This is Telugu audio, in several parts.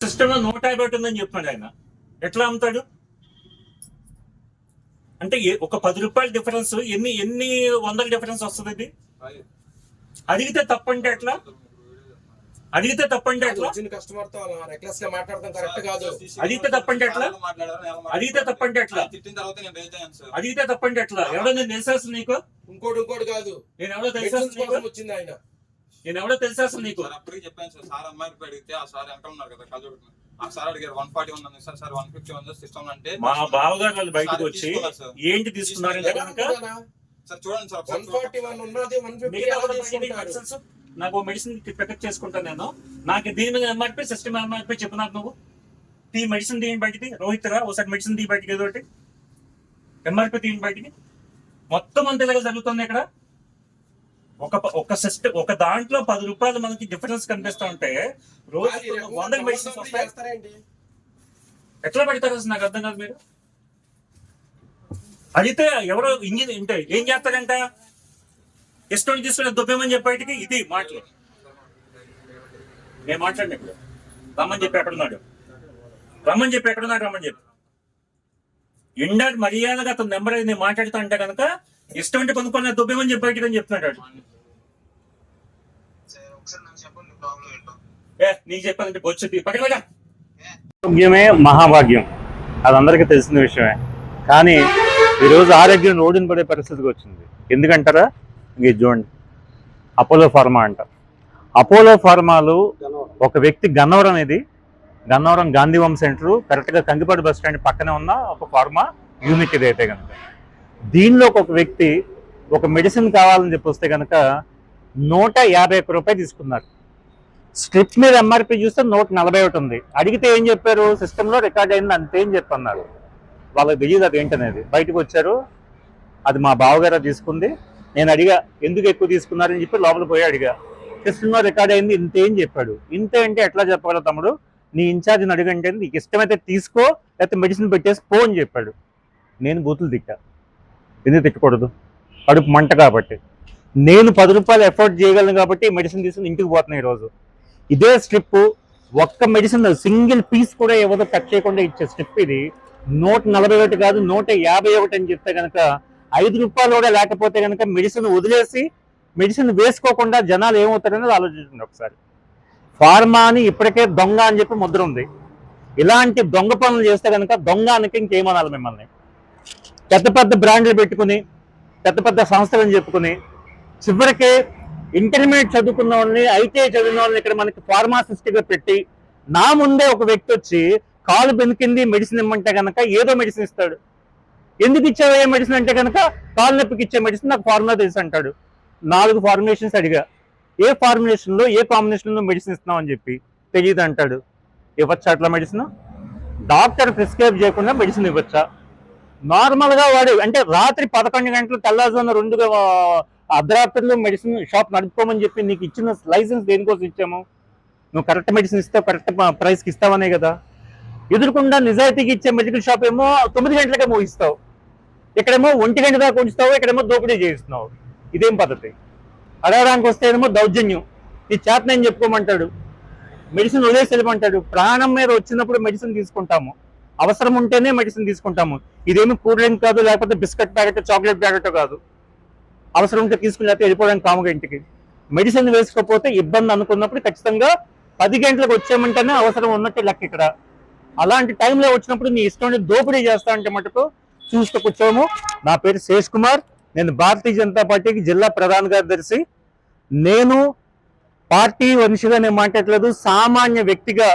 సిస్టమ్ లో 150 ఉందని చెప్పాడు ఆయన. ఎట్లా అమ్ముతాడు అంటే ఒక 10 రూపాయల డిఫరెన్స్ ఎన్ని ఎన్ని వందల డిఫరెన్స్ వస్తుంది ఇది? అడిగితే తప్పంటే ఎట్లా? అడిగితే తప్పంటే ఎట్లా? కస్టమర్ తో రెక్లెస్ గా మాట్లాడడం కరెక్ట్ కాదు. అడిగితే తప్పంటే ఎట్లా? అడిగితే తప్పంటే ఎట్లా? అడిగితే తప్పంటే ఎట్లా? ఎవడో నేను తెలిసేస్తుంది నీకు? ఇంకోటి కాదు, నేను ఎవడో తెలిసేస్తుంది నీకు? వచ్చింది ఆయన. నేను ఎవడో తెలిసేస్తుంది నీకు? అప్పటికి చెప్పాను సార్. సార్ అమ్మాయి అడిగితే ఆ సార్ వెనకాల ఉన్నారు కదా కాజు, ఆ సార్ అడిగారు 141 ఉంది సార్, సార్ 151 సిస్టమ్ అంటే మా బావగారు వాళ్ళు బయటకు వచ్చి ఏంటి తీసుకున్నారంటే కనుక సార్ చూడండి సార్ 141 ఉన్నది 150 నాకు మెడిసిన్ పికప్ చేసుకుంటాను నేను. నాకు దీని మీద ఎంఆర్పీ సిస్టమ్ ఎంఆర్పీ చెప్పినారు నువ్వు. ఈ మెడిసిన్ దీని బయటికి రోహిత్ రా ఒకసారి మెడిసిన్ దీ బయటికి ఏదో ఒకటి ఎంఆర్పీ దీని బయటికి. మొత్తం అంత ఇలాగ జరుగుతుంది ఇక్కడ. ఒక సిస్టమ్ ఒక దాంట్లో 10 రూపాయలు మనకి డిఫరెన్స్ కనిపిస్తా ఉంటే రోజు 100 మెడిసిన్స్ వస్తాయి. ఎట్లా పెడతారు అసలు నాకు అర్థం కాదు. మీరు అడిగితే ఎవరో ఇంజిన్ అంటే ఏం చేస్తారంట, ఇష్టం తీసుకుని దుబ్బేమని చెప్పేటికి ఇది మాటలు. నేను మాట్లాడిన ఇప్పుడు రమ్మని చెప్పి ఎక్కడున్నాడు, రమ్మని చెప్పి ఎక్కడున్నాడు, రమ్మని చెప్పి ఇండాడు మర్యాదగా అతను నెంబర్ అయింది మాట్లాడుతా అంటే కనుక ఇష్టం అంటే కొనుక్కొని దుబ్బేమని చెప్పి బయటికి అని చెప్తున్నాడు. నీకు చెప్పాలంటే బొచ్చు పక్కన. ఆరోగ్యమే మహాభాగ్యం, అది అందరికీ తెలిసిన విషయమే. కానీ ఈరోజు ఆరోగ్యం రోడ్డున పడే పరిస్థితికి వచ్చింది. ఎందుకంటారా? ఇది చూడండి, అపోలో ఫార్మా అంట. అపోలో ఫార్మాలు ఒక వ్యక్తి గన్నవరం, ఇది గన్నవరం గాంధీవం సెంటరు కరెక్ట్గా కంకిపాడు బస్ స్టాండ్ పక్కనే ఉన్న ఒక ఫార్మా యూనిట్. ఇది అయితే కనుక దీనిలో ఒక వ్యక్తి ఒక మెడిసిన్ కావాలని చెప్పి వస్తే కనుక 151 రూపాయలు తీసుకున్నారు. స్ట్రిప్ మీద ఎంఆర్పీ చూస్తే 141 ఉంది. అడిగితే ఏం చెప్పారు, సిస్టంలో రికార్డ్ అయింది అంతే అని చెప్పన్నారు. వాళ్ళకి తెలియదు అది ఏంటనేది. బయటకు వచ్చారు, అది మా బావగారు తీసుకుంది. నేను అడిగా ఎందుకు ఎక్కువ తీసుకున్నారని చెప్పి లోపల పోయి అడిగా. సిస్టంలో రికార్డ్ అయింది ఇంతే అని చెప్పాడు. ఇంతే అంటే ఎట్లా చెప్పాలో తమ్ముడు, నీ ఇన్ఛార్జిని అడిగంటే నీకు ఇష్టమైతే తీసుకో లేకపోతే మెడిసిన్ పెట్టేసి పో అని చెప్పాడు. నేను బూతులు తిట్టా. ఎందుకు తిట్టకూడదు, కడుపు మంట కాబట్టి. నేను 10 రూపాయలు ఎఫోర్డ్ చేయగలను కాబట్టి మెడిసిన్ తీసుకుని ఇంటికి పోతున్నాయి. ఈరోజు ఇదే స్ట్రిప్ ఒక్క మెడిసిన్ సింగిల్ పీస్ కూడా ఎవరో కట్ చేయకుండా ఇచ్చే స్ట్రిప్ ఇది 141 కాదు 151 అని చెప్తే కనుక 5 రూపాయలు కూడా లేకపోతే కనుక మెడిసిన్ వదిలేసి మెడిసిన్ వేసుకోకుండా జనాలు ఏమవుతారనేది ఆలోచించండి ఒకసారి. ఫార్మా అని ఇప్పటికే దొంగ అని చెప్పి ముద్ర ఉంది. ఇలాంటి దొంగ పనులు చేస్తే కనుక దొంగ అనక ఇంకేమనాలి మిమ్మల్ని. పెద్ద పెద్ద బ్రాండ్లు పెట్టుకుని పెద్ద పెద్ద సంస్థలను చెప్పుకుని చివరికి ఇంటర్మీడియట్ చదువుకున్న వాళ్ళని ఐటీఐ చదివిన వాళ్ళని ఇక్కడ మనకి ఫార్మాసిస్ట్గా పెట్టి నా ముందే ఒక వ్యక్తి వచ్చి కాలు బెనికింది మెడిసిన్ ఇమ్మంటే కనుక ఏదో మెడిసిన్ ఇస్తాడు. ఎందుకు ఇచ్చావు ఏ మెడిసిన్ అంటే కనుక కాలు నొప్పికి ఇచ్చే మెడిసిన్ నాకు ఫార్ములా తెలుసు అంటాడు. 4 ఫార్ములేషన్స్ అడిగా, ఏ ఫార్ములేషన్లో ఏ కాంబినేషన్లో మెడిసిన్ ఇస్తున్నావు అని చెప్పి తెలియదు అంటాడు. ఇవ్వచ్చా అట్లా మెడిసిన్? డాక్టర్ ప్రిస్క్రైబ్ చేయకుండా మెడిసిన్ ఇవ్వచ్చా? నార్మల్గా వాడు అంటే రాత్రి 11 గంటలు తెల్లారుజామున 2 అర్ధరాత్రులు మెడిసిన్ షాప్ నడుపుకోమని చెప్పి నీకు ఇచ్చిన లైసెన్స్ దేనికోసం ఇచ్చాము? నువ్వు కరెక్ట్ మెడిసిన్ ఇస్తావు, కరెక్ట్ ప్రైస్కి ఇస్తావనే కదా. ఎదురుకుండా నిజాయితీకి ఇచ్చే మెడికల్ షాప్ ఏమో 9 గంటలకే మోగిస్తావు, ఇక్కడేమో 1 గంట దాకా ఉంచుతావు, ఇక్కడేమో దోపిడీ చేయిస్తున్నావు. ఇదేం పద్ధతి? అడగడానికి వస్తేనేమో దౌర్జన్యం. ఈ చేతనేం చెప్పుకోమంటాడు, మెడిసిన్ వదిలేసి వెళ్ళమంటాడు. ప్రాణం మీద వచ్చినప్పుడు మెడిసిన్ తీసుకుంటాము, అవసరం ఉంటేనే మెడిసిన్ తీసుకుంటాము. ఇదేమి కూల్ డ్రింక్ కాదు, లేకపోతే బిస్కెట్ ప్యాకెట్ చాక్లెట్ ప్యాకెట్ కాదు. అవసరం ఉంటే తీసుకుని లేకపోతే వెళ్ళిపోవడానికి కాముగా ఇంటికి. మెడిసిన్ వేసుకోకపోతే ఇబ్బంది అనుకున్నప్పుడు ఖచ్చితంగా 10 గంటలకు వచ్చేయమంటేనే అవసరం ఉన్నట్టు లెక్క ఇక్కడ. అలాంటి టైంలో వచ్చినప్పుడు నీ ఇష్టం దోపిడీ చేస్తా అంటే మటుకు చూస్తూ కూర్చోము. నా పేరు శేష్ కుమార్, నేను భారతీయ జనతా పార్టీకి జిల్లా ప్రధాన కార్యదర్శి. నేను పార్టీ మనిషిగా నేను మాట్లాడలేదు, సామాన్య వ్యక్తిగా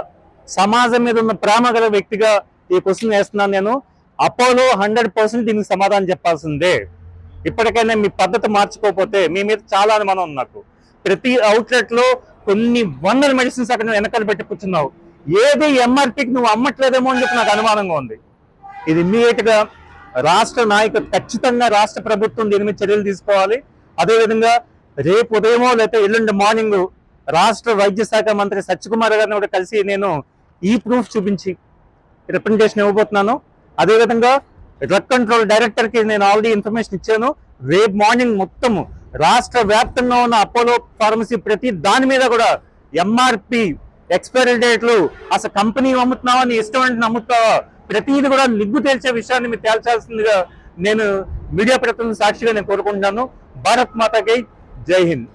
సమాజం మీద ఉన్న ప్రేమ గల వ్యక్తిగా ఈ క్వశ్చన్ వేస్తున్నాను. నేను అపోలో 100% దీనికి సమాధానం చెప్పాల్సిందే. ఇప్పటికైనా మీ పద్ధతి మార్చుకోకపోతే మీ మీద చాలా అనుమానం ఉంది నాకు. ప్రతి అవుట్లెట్లో కొన్ని వందల మెడిసిన్స్ అక్కడ వెనకాల పెట్టి కూర్చున్నావు. ఏది ఎంఆర్పీకి నువ్వు అమ్మట్లేదేమో అని చెప్పి నాకు అనుమానంగా ఉంది. ఇది ఇమ్మీడియట్గా రాష్ట్ర నాయకులు ఖచ్చితంగా రాష్ట్ర ప్రభుత్వం దీని మీద చర్యలు తీసుకోవాలి. అదేవిధంగా రేపు ఉదయమో లేకపోతే ఎల్లుండి మార్నింగ్ రాష్ట్ర వైద్య శాఖ మంత్రి సత్యకుమార్ గారిని కూడా కలిసి నేను ఈ ప్రూఫ్ చూపించి రిప్రజెంటేషన్ ఇవ్వబోతున్నాను. అదేవిధంగా డ్రగ్ కంట్రోల్ డైరెక్టర్కి నేను ఆల్రెడీ ఇన్ఫర్మేషన్ ఇచ్చాను. రేపు మార్నింగ్ మొత్తము రాష్ట్ర వ్యాప్తంగా ఉన్న అపోలో ఫార్మసీ ప్రతి దాని మీద కూడా ఎంఆర్పి ఎక్స్పైరీ డేట్లు, అసలు కంపెనీ అమ్ముతున్నావా, నీ ఇష్టం అంటే నమ్ముతావా, ప్రతిదీ కూడా నిగ్గు తేల్చే విషయాన్ని మీరు తేల్చాల్సిందిగా నేను మీడియా ప్రతినిధి సాక్షిగా నేను కోరుకుంటున్నాను. భారత్ మాతాకి జై హింద్.